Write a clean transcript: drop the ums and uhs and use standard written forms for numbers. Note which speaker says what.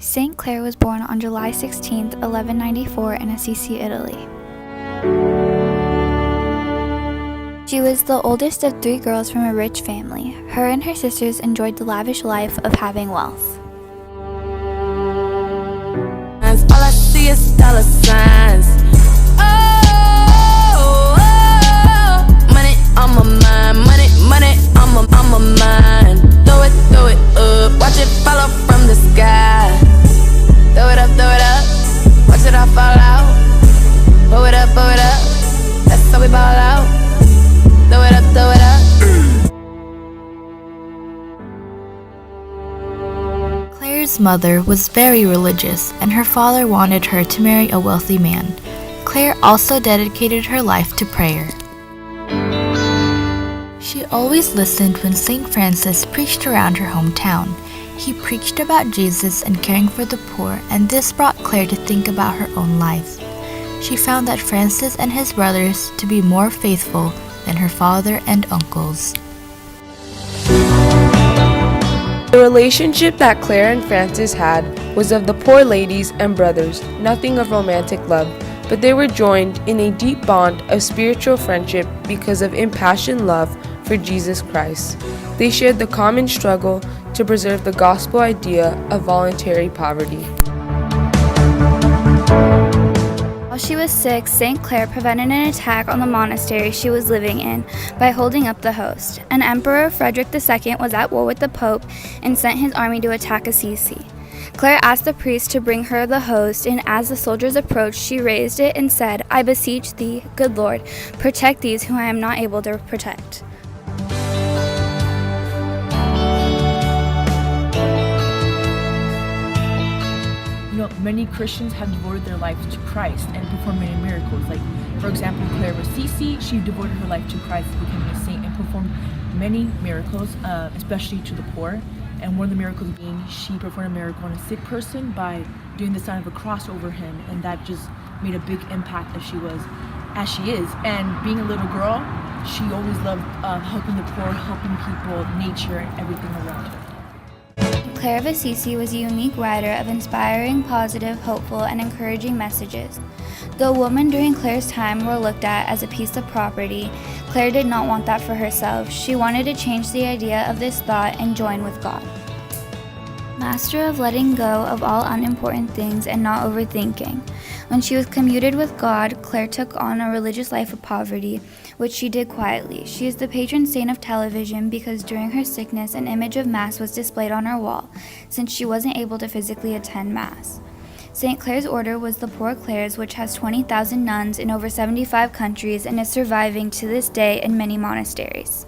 Speaker 1: Saint Clare was born on July 16, 1194 in Assisi, Italy. She was the oldest of 3 girls from a rich family. Her and her sisters enjoyed the lavish life of having wealth.
Speaker 2: All I see is dollar signs. Oh, money on my mind, money on my mind. Throw it up, watch it fall from the sky. Throw it up, watch it all fall out. Blow it up, that's how we ball out. Throw it up.
Speaker 3: Clare's mother was very religious, and her father wanted her to marry a wealthy man. Clare also dedicated her life to prayer. She always listened when St. Francis preached around her hometown. He preached about Jesus and caring for the poor, and this brought Clare to think about her own life. She found that Francis and his brothers to be more faithful than her father and uncles.
Speaker 4: The relationship that Clare and Francis had was of the poor ladies and brothers, nothing of romantic love, but they were joined in a deep bond of spiritual friendship because of impassioned love for Jesus Christ. They shared the common struggle to preserve the gospel idea of voluntary poverty.
Speaker 1: While she was sick, St. Clare prevented an attack on the monastery she was living in by holding up the host. An Emperor Frederick II was at war with the Pope and sent his army to attack Assisi. Clare asked the priest to bring her the host, and as the soldiers approached, she raised it and said, "I beseech thee, good Lord, protect these whom I am not able to protect."
Speaker 5: Many Christians have devoted their lives to Christ and performed many miracles. Like, for example, Clare of Assisi, she devoted her life to Christ, becoming a saint, and performed many miracles, especially to the poor. And one of the miracles being she performed a miracle on a sick person by doing the sign of a cross over him, and that just made a big impact as she is. And being a little girl, she always loved helping the poor, helping people, nature, and everything around her.
Speaker 1: Clare of Assisi was a unique writer of inspiring, positive, hopeful, and encouraging messages. Though women during Clare's time were looked at as a piece of property, Clare did not want that for herself. She wanted to change the idea of this thought and join with God. Master of letting go of all unimportant things and not overthinking. When she was commuted with God, Clare took on a religious life of poverty, which she did quietly. She is the patron saint of television because during her sickness an image of Mass was displayed on her wall, since she wasn't able to physically attend Mass. St. Clare's order was the Poor Clares, which has 20,000 nuns in over 75 countries and is surviving to this day in many monasteries.